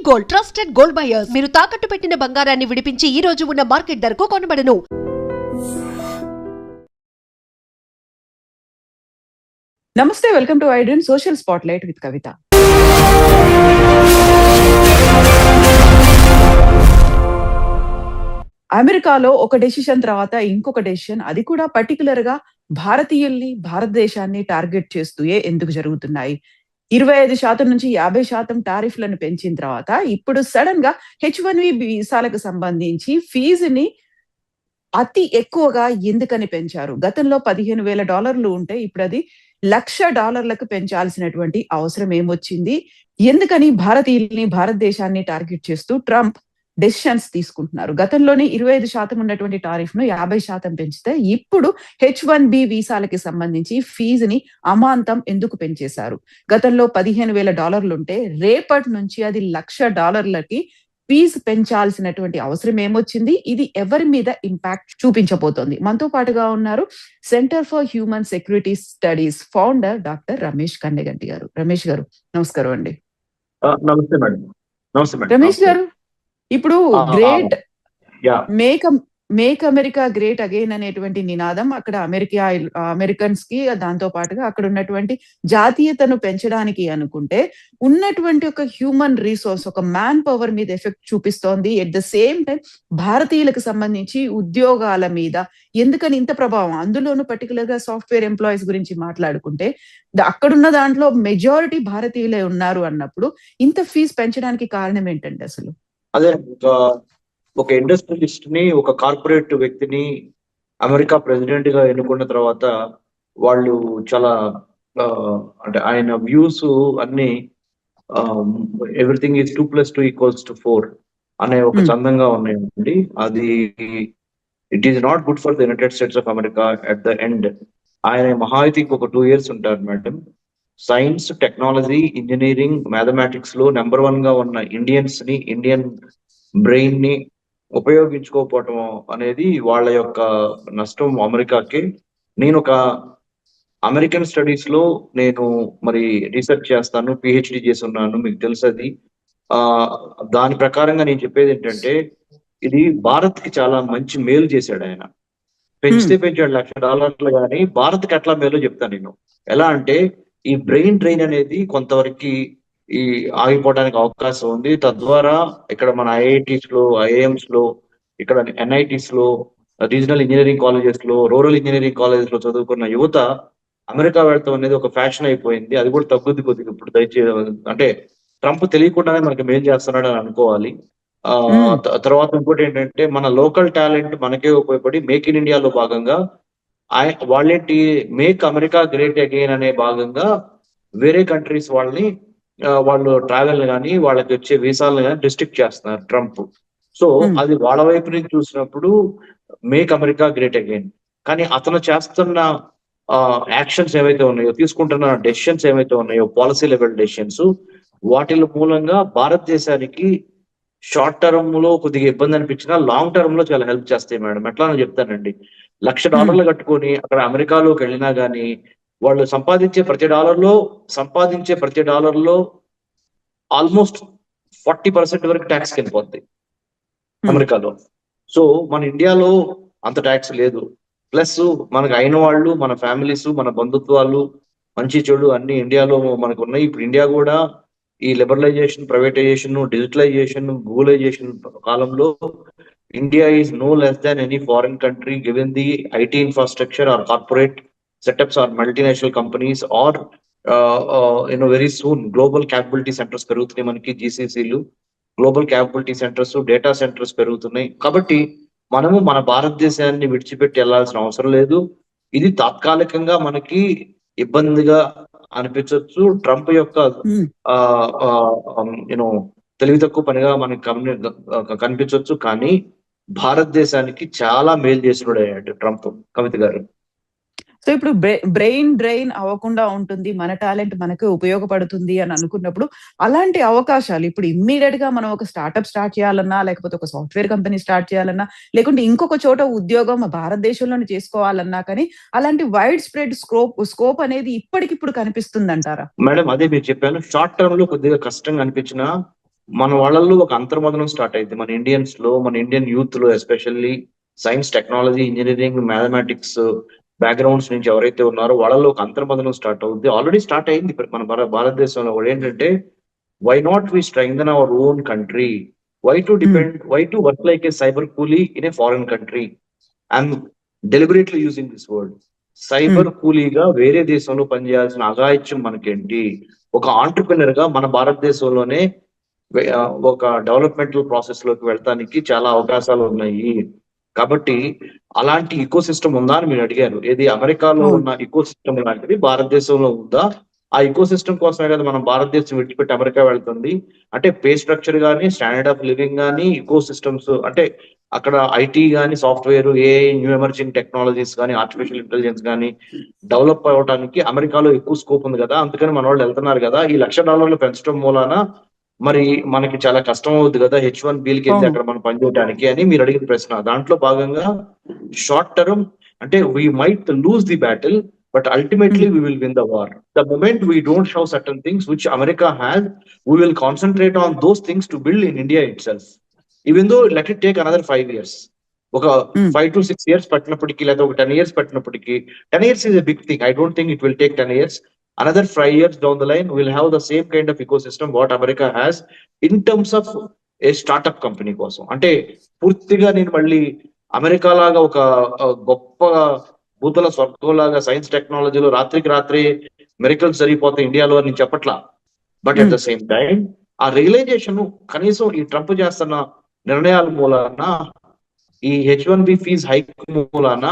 Gold, trusted gold buyers. మీరు తాకట్టు పెట్టిన బంగారాన్ని విడిపించి ఈ రోజు ఉన్న మార్కెట్ ధరకు కొనబడను. నమస్తే, welcome to iDream social spotlight with Kavitha. అమెరికాలో ఒక డెసిషన్ తర్వాత ఇంకొక డెసిషన్, అది కూడా పర్టికులర్ గా భారతీయుల్ని, భారతదేశాన్ని టార్గెట్ చేస్తూ ఎందుకు జరుగుతున్నాయి? 25% నుంచి 50% టారిఫ్లను పెంచిన తర్వాత ఇప్పుడు సడన్ గా H1B వీసాలకు సంబంధించి ఫీజుని అతి ఎక్కువగా ఎందుకని పెంచారు? గతంలో $15,000 ఉంటే ఇప్పుడు అది $1,00,000 పెంచాల్సినటువంటి అవసరం ఏమొచ్చింది? ఎందుకని భారతీయుల్ని, భారతదేశాన్ని టార్గెట్ చేస్తూ ట్రంప్ డెసిషన్స్ తీసుకుంటున్నారు? గతంలోనే 25% ఉన్నటువంటి టారిఫ్ ను 50% పెంచితే ఇప్పుడు H1B వీసాలకి సంబంధించి ఫీజుని అమాంతం ఎందుకు పెంచేశారు? గతంలో $15,000 ఉంటే రేపటి నుంచి అది $1,00,000కి ఫీజు పెంచాల్సినటువంటి అవసరం ఏమొచ్చింది? ఇది ఎవరి మీద ఇంపాక్ట్ చూపించబోతోంది? మనతో పాటుగా ఉన్నారు centre for human security studies founder doctor Ramesh Kanneganti గారు. రమేష్ గారు, నమస్కారం అండి. నమస్తే మేడం. నమస్తే మేడం. రమేష్ గారు, ఇప్పుడు great make America great again అనేటువంటి నినాదం అక్కడ అమెరికన్స్ కి, దాంతో పాటుగా అక్కడ ఉన్నటువంటి జాతీయతను పెంచడానికి అనుకుంటే ఉన్నటువంటి ఒక హ్యూమన్ రిసోర్స్, ఒక మ్యాన్ పవర్ మీద ఎఫెక్ట్ చూపిస్తోంది. ఎట్ ద సేమ్ టైం భారతీయులకు సంబంధించి ఉద్యోగాల మీద ఎందుకని ఇంత ప్రభావం? అందులోనూ పర్టికులర్ గా సాఫ్ట్వేర్ ఎంప్లాయీస్ గురించి మాట్లాడుకుంటే అక్కడున్న దాంట్లో మెజారిటీ భారతీయులే ఉన్నారు అన్నప్పుడు ఇంత ఫీజు పెంచడానికి కారణం ఏంటండి అసలు? అదే, ఒక ఇండస్ట్రియలిస్ట్ ని, ఒక కార్పొరేట్ వ్యక్తిని అమెరికా ప్రెసిడెంట్ గా ఎన్నుకున్న తర్వాత వాళ్ళు చాలా అంటే ఆయన వ్యూస్ అన్ని ఎవ్రీథింగ్ ఈజ్ 2+2=4 అనే ఒక చందంగా ఉన్నాయండి. అది it is not good for the United states of America at the end. ఆయన మహా అయితే ఒక 2 years ఉంటారు madam. Science, technology, engineering, mathematics లో నెంబర్ 1 గా ఉన్న ఇండియన్ బ్రెయిన్ ని ఉపయోగించుకోకపోవటం అనేది వాళ్ళ యొక్క నష్టం అమెరికాకి. నేను ఒక అమెరికన్ స్టడీస్ లో నేను మరి రీసెర్చ్ చేస్తాను, పిహెచ్డి చేసి ఉన్నాను, మీకు తెలుసు అది. దాని ప్రకారంగా నేను చెప్పేది ఏంటంటే, ఇది భారత్ కి చాలా మంచి మేలు చేశాడు ఆయన. పెంచితే పెంచాడు $1,00,000 కానీ భారత్కి ఎట్లా మేలో చెప్తాను నేను. ఎలా అంటే, ఈ బ్రెయిన్ డ్రైన్ అనేది కొంతవరకు ఈ ఆగిపోవడానికి అవకాశం ఉంది. తద్వారా ఇక్కడ మన ఐఐటీస్ లో, ఐఐఎంస్ లో, ఇక్కడ ఎన్ఐటీస్ లో, రీజనల్ ఇంజనీరింగ్ కాలేజెస్ లో, రూరల్ ఇంజనీరింగ్ కాలేజెస్ లో చదువుకున్న యువత అమెరికా వెళ్తాం అనేది ఒక ఫ్యాషన్ అయిపోయింది. అది కూడా తగ్గుద్ది కొద్దిగా ఇప్పుడు. దయచేసి అంటే ట్రంప్ తెలియకుండానే మనకి మేలు చేస్తున్నాడు అని అనుకోవాలి. తర్వాత ఇంకోటి ఏంటంటే, మన లోకల్ టాలెంట్ మనకే ఉపయోగపడి మేక్ ఇన్ ఇండియాలో భాగంగా వాళ్ళేంటి, మేక్ అమెరికా గ్రేట్ అగైన్ అనే భాగంగా వేరే కంట్రీస్ వాళ్ళు ట్రావెల్ కానీ, వాళ్ళకి వచ్చే వీసాలను కానీ రిస్ట్రిక్ట్ చేస్తున్నారు ట్రంప్. సో అది వాళ్ళ వైపు నుంచి చూసినప్పుడు మేక్ అమెరికా గ్రేట్ అగైన్. కానీ అతను చేస్తున్న యాక్షన్స్ ఏవైతే ఉన్నాయో, తీసుకుంటున్న డెసిషన్స్ ఏవైతే ఉన్నాయో, పాలసీ లెవెల్ డెసిషన్స్, వాటి మూలంగా భారతదేశానికి షార్ట్ టర్మ్ లో కొద్దిగా ఇబ్బంది అనిపించినా లాంగ్ టర్మ్ లో చాలా హెల్ప్ చేస్తాయి మేడం. ఎట్లా అని చెప్తానండి. $1,00,000 కట్టుకొని అక్కడ అమెరికాలోకి వెళ్ళినా గానీ వాళ్ళు సంపాదించే ప్రతి డాలర్లో ఆల్మోస్ట్ 40% వరకు ట్యాక్స్కి వెళ్ళిపోద్ది అమెరికాలో. సో మన ఇండియాలో అంత ట్యాక్స్ లేదు. ప్లస్ మనకు అయిన వాళ్ళు, మన ఫ్యామిలీస్, మన బంధుత్వాలు, మంచి చెడు అన్ని ఇండియాలో మనకు ఉన్నాయి. ఇప్పుడు ఇండియా కూడా ఈ లిబరలైజేషన్, ప్రైవేటైజేషన్, డిజిటలైజేషన్, గూగులైజేషన్ కాలంలో India is no less than any foreign country given the IT infrastructure or corporate setups or multinational companies or very soon global capability centres పెరుగుతున్నాయి. మనకి జీసీసీలు, global capability centres, data centres పెరుగుతున్నాయి. కాబట్టి మనము మన భారతదేశాన్ని విడిచిపెట్టి వెళ్లాల్సిన అవసరం లేదు. ఇది తాత్కాలికంగా మనకి ఇబ్బందిగా అనిపించవచ్చు. ట్రంప్ యొక్క తెలివి తక్కువ పనిగా మనకి కనిపించవచ్చు. కానీ భారతదేశానికి చాలా మేలు చేసినాడు ట్రంప్, కవిత గారు. సో ఇప్పుడు బ్రెయిన్ డ్రైన్ అవ్వకుండా ఉంటుంది, మన టాలెంట్ మనకు ఉపయోగపడుతుంది అని అనుకున్నప్పుడు అలాంటి అవకాశాలు ఇప్పుడు ఇమ్మీడియట్ గా మనం ఒక స్టార్ట్అప్ స్టార్ట్ చేయాలన్నా, లేకపోతే ఒక సాఫ్ట్వేర్ కంపెనీ స్టార్ట్ చేయాలన్నా, లేకుంటే ఇంకొక చోట ఉద్యోగం భారతదేశంలోనే చేసుకోవాలన్నా కానీ అలాంటి వైడ్ స్ప్రెడ్ స్కోప్ అనేది ఇప్పటికిప్పుడు కనిపిస్తుంది అంటారా? మేడం, అదే మీరు చెప్పాను. షార్ట్ టర్మ్ లో కొద్దిగా కష్టంగా అనిపించినా మన వాళ్ళల్లో ఒక అంతర్మదనం స్టార్ట్ అయింది మన ఇండియన్స్ లో, మన ఇండియన్ యూత్ లో, especially science, technology, engineering, mathematics backgrounds నుంచి ఎవరైతే ఉన్నారో వాళ్ళలో ఒక అంతర్మదనం స్టార్ట్ అవుతుంది. ఆల్రెడీ స్టార్ట్ అయింది మన భారతదేశంలో కూడా. ఏంటంటే, why not we strengthen our own country, why to work like a cyber coolie in a foreign country. I'm deliberately using this word. Cyber కూలీగా వేరే దేశంలో పనిచేయాల్సిన అఘాయిత్యం మనకేంటి? ఒక ఆంటర్ప్రినర్ గా మన భారతదేశంలోనే ఒక డెవలప్మెంటల్ ప్రాసెస్ లోకి వెళ్ళటానికి చాలా అవకాశాలు ఉన్నాయి. కాబట్టి అలాంటి ఈకో సిస్టమ్ ఉందా అని మీరు అడిగారు. ఏది అమెరికాలో ఉన్న ఈకో సిస్టమ్ లాంటిది భారతదేశంలో ఉందా? ఆ ఈకో సిస్టమ్ కోసమే కదా మనం భారతదేశం విడిచిపెట్టి అమెరికా వెళ్తుంది. అంటే పే స్ట్రక్చర్ కానీ, స్టాండర్డ్ ఆఫ్ లివింగ్ కానీ, ఈకో సిస్టమ్స్ అంటే అక్కడ ఐటీ కానీ, software, AI, new emerging technologies కానీ, ఆర్టిఫిషియల్ ఇంటెలిజెన్స్ కానీ డెవలప్ అవ్వడానికి అమెరికాలో ఎక్కువ స్కోప్ ఉంది కదా. అందుకని మన వాళ్ళు వెళ్తున్నారు కదా. ఈ $1,00,000 పెంచడం మూలాన మరి మనకి చాలా కష్టం అవుద్ది కదా H1Bకి వెళ్ళి అక్కడ మనం పనిచేయడానికి అని మీరు అడిగిన ప్రశ్న. దాంట్లో భాగంగా షార్ట్ టర్మ్ అంటే we might lose the battle, but ultimately we will win the war. The moment we don't show certain things which America has, we will concentrate on those things to build in India itself. Even though let it take another 5 years. ఒక 5 to 6 years పట్టినప్పటికీ, లేదా ఒక 10 years పట్టినప్పటికీ, 10 years is a big thing. I don't think it will take 10 years. Another 5 years down the line, we'll have the same kind of ecosystem what America has in terms of a startup company కోసం. అంటే పూర్తిగా నేను మళ్ళీ America లాగా ఒక గొప్ప భూతల స్వర్గంలాగా science టెక్నాలజీలో రాత్రికి రాత్రి మెరికల్స్ జరిగిపోతాయి ఇండియాలో అని చెప్పట్లా. But at the same time ఆ రియలైజేషన్ కనీసం ఈ ట్రంప్ చేస్తున్న నిర్ణయాల మూలాన, ఈ H1B ఫీజ్ హైక్ మూలాన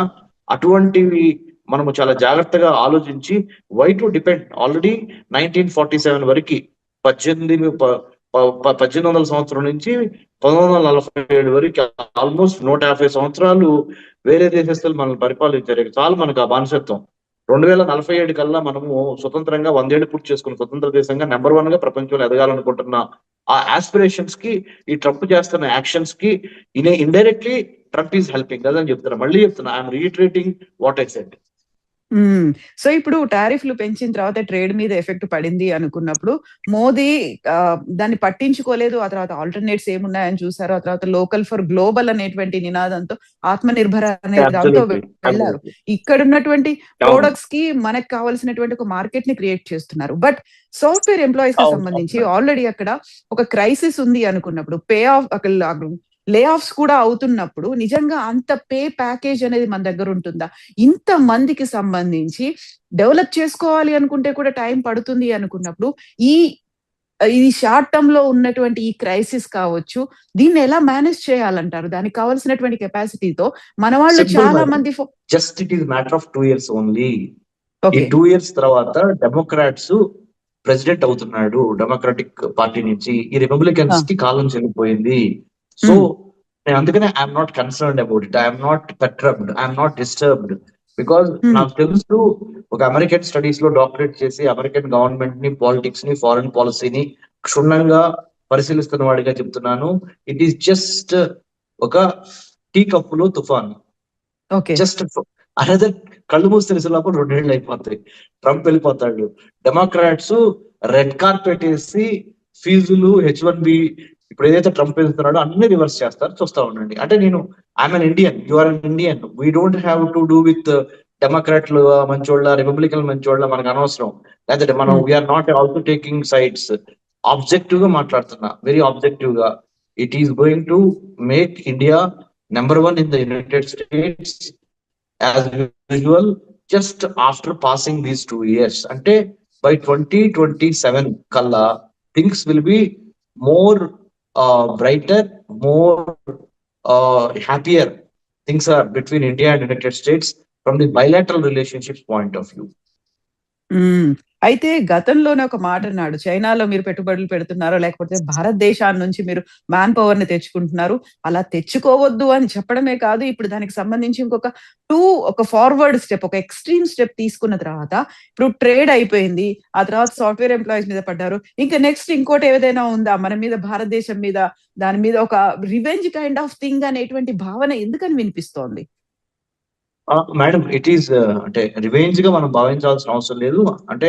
అటువంటివి మనము చాలా జాగ్రత్తగా ఆలోచించి వై టు డిపెండ్. ఆల్రెడీ 1947 వరకు 1800 సంవత్సరం నుంచి 1947 వరకు ఆల్మోస్ట్ 150 సంవత్సరాలు వేరే దేశస్తులు మనల్ని పరిపాలించారు. చాలు మనకు ఆ బానిసత్వం. 2047 కల్లా మనము స్వతంత్రంగా 100 ఏళ్ళు పూర్తి చేసుకున్న స్వతంత్ర దేశంగా నెంబర్ 1 గా ప్రపంచంలో ఎదగాలనుకుంటున్న ఆ ఆస్పిరేషన్స్ కి ఈ ట్రంప్ చేస్తున్న యాక్షన్స్ కి ఇండైరెక్ట్లీ ట్రంప్ ఈజ్ హెల్పింగ్ అని చెప్తున్నా. మళ్ళీ చెప్తున్నా, I'm reiterating what I said. So ఇప్పుడు టారిఫ్లు పెంచిన తర్వాత ట్రేడ్ మీద ఎఫెక్ట్ పడింది అనుకున్నప్పుడు మోదీ దాన్ని పట్టించుకోలేదు. ఆ తర్వాత ఆల్టర్నేట్స్ ఏమున్నాయని చూసారు. ఆ తర్వాత లోకల్ ఫర్ గ్లోబల్ అనేటువంటి నినాదంతో ఆత్మనిర్భర అనే దాంతో వెళ్ళారు. ఇక్కడ ఉన్నటువంటి ప్రొడక్ట్స్ కి మనకు కావాల్సినటువంటి ఒక మార్కెట్ ని క్రియేట్ చేస్తున్నారు. బట్ సాఫ్ట్వేర్ ఎంప్లాయీస్ కి సంబంధించి ఆల్రెడీ అక్కడ ఒక క్రైసిస్ ఉంది అనుకున్నప్పుడు, పే ఆఫ్ లే ఆఫ్స్ కూడా అవుతున్నప్పుడు నిజంగా అంత పే ప్యాకేజ్ అనేది మన దగ్గర ఉంటుందా? ఇంత మందికి సంబంధించి డెవలప్ చేసుకోవాలి అనుకుంటే కూడా టైం పడుతుంది అనుకున్నప్పుడు ఈ షార్ట్ టర్మ్ లో ఉన్నటువంటి ఈ క్రైసిస్ కావచ్చు, దీన్ని ఎలా మేనేజ్ చేయాలంటారు? దానికి కావాల్సినటువంటి కెపాసిటీతో మన వాళ్ళు చాలా మంది just it is matter of 2 years only. ఈ 2 years తర్వాత డెమోక్రాట్స్ ప్రెసిడెంట్ అవుతున్నాడు డెమోక్రాటిక్ పార్టీ నుంచి. ఈ రిపబ్లికన్స్ కి కాలం చెల్లిపోయింది. సో నేను అందుకనే I'm not concerned about it. I'm not perturbed, I'm not disturbed. Because నాకు తెలుసు, ఒక అమెరికన్ స్టడీస్ లో డాక్టరేట్ చేసి అమెరికన్ గవర్నమెంట్ ని, పాలిటిక్స్ ని, ఫారెన్ పాలసీని క్షుణ్ణంగా పరిశీలిస్తున్న వాడిగా చెప్తున్నాను. ఇట్ ఈస్ జస్ట్ ఒక టీ కప్పులో తుఫాన్. జస్ట్ అనదర్ కళ్ళు మూసి తెలిసేలోపు 2 ఏళ్ళు అయిపోతాయి. ట్రంప్ వెళ్ళిపోతాడు. డెమోక్రాట్స్ రెడ్ కార్పెట్ వేసి ఫీజులు, H1B ఇప్పుడు ఏదైతే ట్రంప్ వెళ్తున్నాడో అన్ని రివర్స్ చేస్తారు. చూస్తా ఉండండి. అంటే నేను I'm an Indian, you are an Indian. We don't have to do with డెమోక్రాట్లు మంచోళ్ళ, రిపబ్లికన్ మంచోళ్ళ మనకు అనవసరం. లేకపోతే మనం we are not also taking sides. Objective గా మాట్లాడుతున్నా, వెరీ ఆబ్జెక్టివ్ గా. It is going to make India number 1 in the United States as usual just after passing these 2 years. అంటే బై 2027 కల్లా things will be more brighter, more happier things are between India and United States from the bilateral relationships point of view. అయితే గతంలోనే ఒక మాట అన్నాడు, చైనాలో మీరు పెట్టుబడులు పెడుతున్నారో లేకపోతే భారతదేశాన్ని నుంచి మీరు మ్యాన్ పవర్ ని తెచ్చుకుంటున్నారు, అలా తెచ్చుకోవద్దు అని చెప్పడమే కాదు, ఇప్పుడు దానికి సంబంధించి ఒక ఫార్వర్డ్ స్టెప్, ఒక ఎక్స్ట్రీమ్ స్టెప్ తీసుకున్న తర్వాత ఇప్పుడు ట్రేడ్ అయిపోయింది. ఆ తర్వాత సాఫ్ట్వేర్ ఎంప్లాయీస్ మీద పడ్డారు. ఇంకా నెక్స్ట్ ఇంకోటి ఏదైనా ఉందా మన మీద, భారతదేశం మీద, దాని మీద ఒక రివెంజ్ కైండ్ ఆఫ్ థింగ్ అనేటువంటి భావన ఎందుకని వినిపిస్తోంది? మేడం, ఇట్ ఈస్ అంటే రివెంజ్ గా మనం భావించాల్సిన అవసరం లేదు. అంటే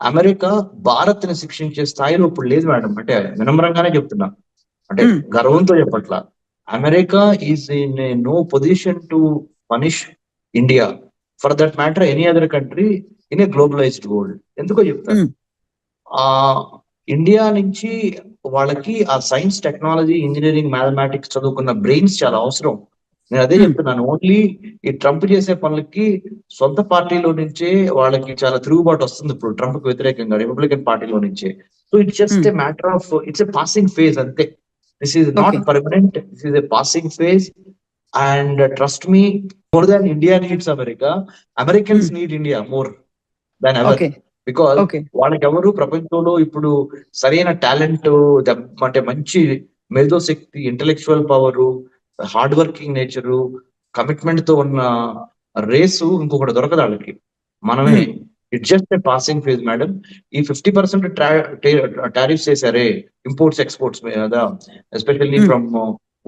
అమెరికా భారత్ ని శిక్షించే స్థాయిలో ఇప్పుడు లేదు మేడం. అంటే వినమ్రంగానే చెప్తున్నా, అంటే Hmm. గర్వంతో చెప్పట్లా. America is in no position to punish India, for that matter any other country in a globalised world. ఎందుకో చెప్తాను. Hmm. ఆ ఇండియా నుంచి వాళ్ళకి ఆ సైన్స్, టెక్నాలజీ, ఇంజనీరింగ్, మ్యాథమెటిక్స్ చదువుకున్న బ్రెయిన్స్ చాలా అవసరం. నేను అదే Hmm. చెప్తున్నాను. ఓన్లీ ఈ ట్రంప్ చేసే పనులకి సొంత పార్టీలో నుంచే వాళ్ళకి చాలా తిరుగుబాటు వస్తుంది ఇప్పుడు ట్రంప్ కు వ్యతిరేకంగా, రిపబ్లికన్ పార్టీలో నుంచే. So it's just Hmm. A matter of, it's a passing phase అంతే. This is not Okay. Permanent, this is a passing phase. And trust me, more than India needs America, Americans Hmm. Need India more than ever. Okay. Because Okay. వాళ్ళకెవరు ప్రపంచంలో ఇప్పుడు సరైన talent, అంటే మంచి మేధోశక్తి, intellectual power, hard working nature, commitment తో ఉన్న race ఇంకొకటి దొరకదు వాళ్ళకి. మనమే. Hmm. It's just a passing phase madam. ఈ 50% టారిఫ్స్ వేసారే ఇంపోర్ట్స్ ఎక్స్పోర్ట్స్ మీద, especially Hmm. From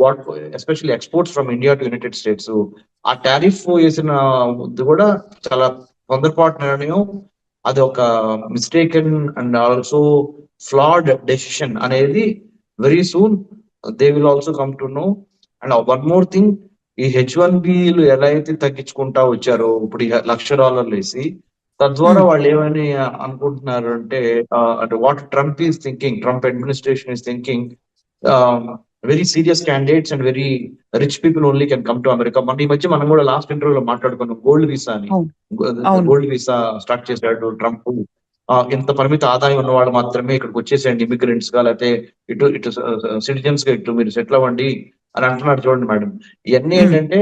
what especially exports from India to United States. ఆ టారిఫ్ వేసిన కూడా చాలా తొందరపాటు నిర్ణయం. అది ఒక mistaken and also flawed decision అనేది very soon they will also come to know. And one more thing, ఈ H1Bలు ఎలా అయితే తగ్గించుకుంటా వచ్చారో ఇప్పుడు $1,00,000 వేసి, తద్వారా Hmm. వాళ్ళు ఏమని అనుకుంటున్నారు అంటే, అంటే what Trump is thinking, Trump administration is thinking, very serious candidates and very rich people only can come to America. మన ఈ మధ్య మనం కూడా లాస్ట్ ఇంటర్వ్యూలో మాట్లాడుకున్నాం గోల్డ్ వీసా అని. అవును. అవును. గోల్డ్ వీసా స్టార్ట్ చేశాడు ట్రంప్. ఇంత పరిమిత ఆదాయం ఉన్న వాళ్ళు మాత్రమే ఇక్కడికి వచ్చేసేయండి, ఇమిగ్రెంట్స్ గా, లేకపోతే ఇటు సిటిజన్స్ గా ఇటు మీరు సెటిల్ అవ్వండి అని అంటున్నాడు. చూడండి మేడం, ఇవన్నీ Hmm. ఏంటంటే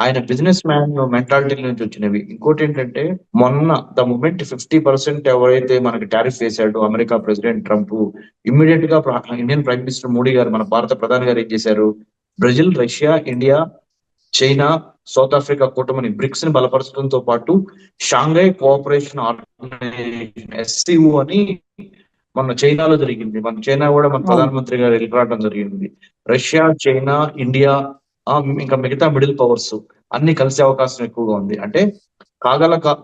ఆయన బిజినెస్ మ్యాన్ మెంటాలిటీ నుంచి వచ్చినవి. ఇంకోటి ఏంటంటే, మొన్న ద మూమెంట్ 50% ఎవరైతే మనకి టారిఫ్ వేశాడో అమెరికా ప్రెసిడెంట్ ట్రంప్, ఇమ్మీడియట్ గా Indian prime minister Modi garu, మన భారత ప్రధాని గారు ఏం చేశారు, Brazil, Russia, India, China, South Africa కూటమిని బ్రిక్స్ ని బలపరచడంతో పాటు షాంఘై కోఆపరేషన్ ఆర్గనైజేషన్ SCO అని మన చైనాలో జరిగింది. మన చైనా కూడా మన అవును. ప్రధానమంత్రి గారు వెళ్ళి రావడం జరిగింది. రష్యా, చైనా, ఇండియా, ఇంకా మిగతా మిడిల్ పవర్స్ అన్ని కలిసే అవకాశం ఎక్కువగా ఉంది. అంటే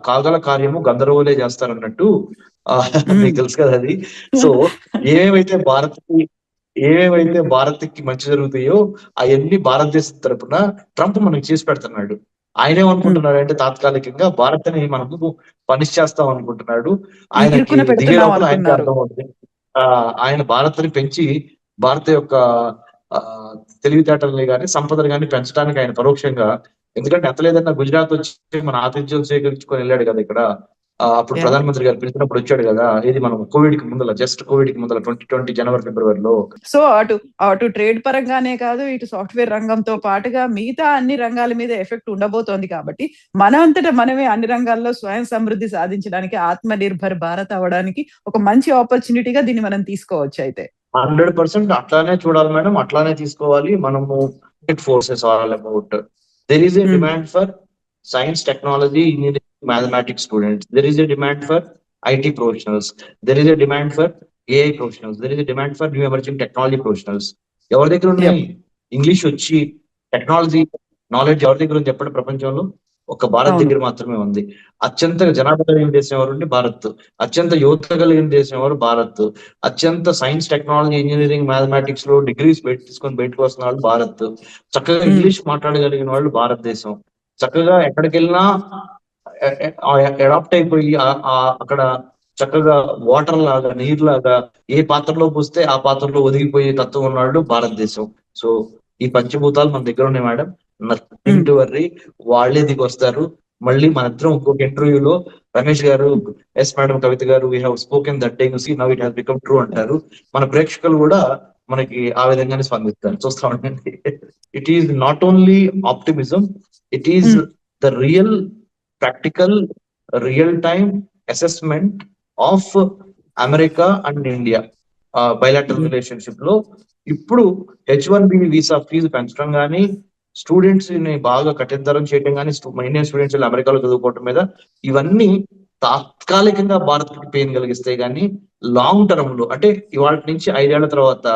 కాగల కార్యము గంధర్వులే చేస్తారన్నట్టు. Hmm. మీకు తెలుసు కదా అది. సో ఏమేమైతే భారత్కి మంచి జరుగుతాయో అవన్నీ భారతదేశం తరపున ట్రంప్ మనకి చేసి పెడుతున్నాడు. ఆయన Hmm. ఏమనుకుంటున్నాడు అంటే, తాత్కాలికంగా భారత్ ని మనము పనిష్ చేస్తాం అనుకుంటున్నాడు. ఆయనకి ఇరుకున దిగే పెడుతున్నాం లోపల ఆయనకి అనుకున్నారు. అర్థమవుతుంది. ఆయన భారత్ ని పెంచి భారత యొక్క ఆ, తెలివితేటల్ని కానీ సంపదను కానీ పెంచడానికి ఆయన పరోక్షంగా, ఎందుకంటే ఎంత లేదన్నా గుజరాత్ వచ్చి మన ఆతిథ్యం స్వీకరించుకొని వెళ్ళాడు కదా ఇక్కడ. అప్పుడు Yeah. ప్రధానమంత్రి గారు పిలిచినప్పుడు వచ్చాడు కదా, ఇది మనం కోవిడ్ కి ముందల 2020 జనవరి, ఫిబ్రవరిలో. సో అటు ట్రేడ్ పరంగానే కాదు, ఇటు సాఫ్ట్వేర్ రంగంతో పాటుగా మిగతా అన్ని రంగాల మీద ఎఫెక్ట్ ఉండబోతోంది. కాబట్టి మన అంతటా మనమే అన్ని రంగాల్లో స్వయం సమృద్ధి సాధించడానికి, ఆత్మ నిర్భర్ భారత్ అవ్వడానికి ఒక మంచి ఆపర్చునిటీగా దీన్ని మనం తీసుకోవచ్చు. అయితే 100% అట్లానే చూడాలి మేడం, అట్లానే తీసుకోవాలి మనము. Forces all about, there is a Hmm. Demand for science, technology, engineering, mathematics students, there is a demand for IT professionals, there is a demand for AI professionals, there is a demand for new emerging technology professionals. ఎవరి దగ్గర ఉన్నాయి English వచ్చి technology knowledge, ఎవరి దగ్గర ఉంది చెప్పండి ప్రపంచంలో? ఒక భారత్ అవును. దగ్గర మాత్రమే ఉంది. అత్యంత జనాభా కలిగిన దేశం ఎవరండి? భారత్. అత్యంత యువత కలిగిన దేశం ఎవరు? భారత్. అత్యంత సైన్స్, టెక్నాలజీ, ఇంజనీరింగ్, మ్యాథమెటిక్స్ లో డిగ్రీస్ తీసుకొని బయటకు వస్తున్న వాళ్ళు భారత్. చక్కగా Hmm. ఇంగ్లీష్ మాట్లాడగలిగిన వాళ్ళు భారతదేశం. చక్కగా ఎక్కడికి వెళ్ళినా అడాప్ట్ అయిపోయి అక్కడ చక్కగా వాటర్ లాగా, నీరు లాగా ఏ పాత్రలో పోస్తే ఆ పాత్రలో ఒదిగిపోయే తత్వం ఉన్నాడు భారతదేశం. సో ఈ పంచభూతాలు మన దగ్గర ఉన్నాయి మేడం. నథింగ్ టు వర్రీ, వాళ్ళే దిగి వస్తారు. మళ్ళీ మన ఇద్దరం ఇంకొక ఇంటర్వ్యూలో రమేష్ గారు, yes madam, Kavitha garu, we have spoken that day, you see now it has become true అంటారు. మన ప్రేక్షకులు కూడా మనకి ఆ విధంగానే స్పందిస్తారు. చూస్తా ఉండండి. It is not only optimism, it is the real practical real time assessment of America and India bilateral relationship లో. ఇప్పుడు H1B వీసా ఫీజు పెంచడం కానీ, స్టూడెంట్స్ ని బాగా కఠినతరం చేయడం కానీ, ఇండియన్ స్టూడెంట్స్ అమెరికాలో చదువుకోవటం మీద, ఇవన్నీ తాత్కాలికంగా భారత్ కి పెయిన్ కలిగిస్తాయి. కానీ లాంగ్ టర్మ్ లో, అంటే ఇవాళ నుంచి 5 ఏళ్ల తర్వాత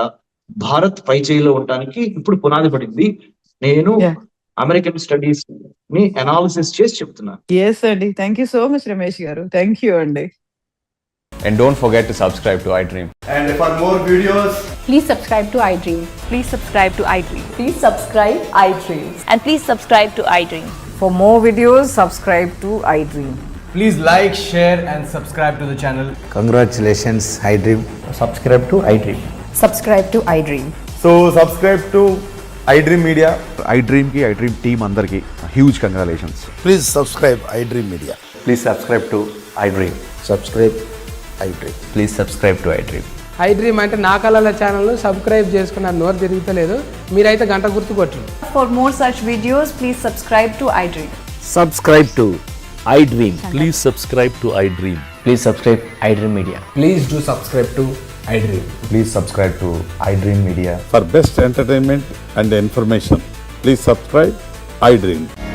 భారత్ పై చేయిలో ఉండటానికి ఇప్పుడు పునాది పడింది. నేను Yeah. అమెరికన్ స్టడీస్ ని అనాలిసిస్ చేసి చెప్తున్నాను. ఎస్ అండి. Thank you so much Ramesh గారు. థ్యాంక్ యూ అండి. And don't forget to subscribe to iDream. And for more videos, Please subscribe to iDream. Please subscribe to iDream. Please subscribe iDream. And please subscribe to iDream. For more videos, subscribe to iDream. please like, share and subscribe to the channel. Congratulations, iDream. Subscribe to iDream. Subscribe to iDream. So subscribe to iDream Media. iDream ki iDream team అందరికి huge congratulations. Please subscribe iDream Media. Please subscribe to iDream. Subscribe iDream. Please subscribe to iDream. iDream అంటే నా కళల ఛానల్ను subscribe చేసుకున్నారు, నోరు తిరుగుతలేదు. మీరైతే గంట గుర్తు కొట్టండి. For more such videos, please subscribe to iDream. Subscribe to iDream. Please subscribe to iDream. Please subscribe iDream Media. Please do subscribe to iDream. Please subscribe to iDream Media. For best entertainment and information, please subscribe iDream.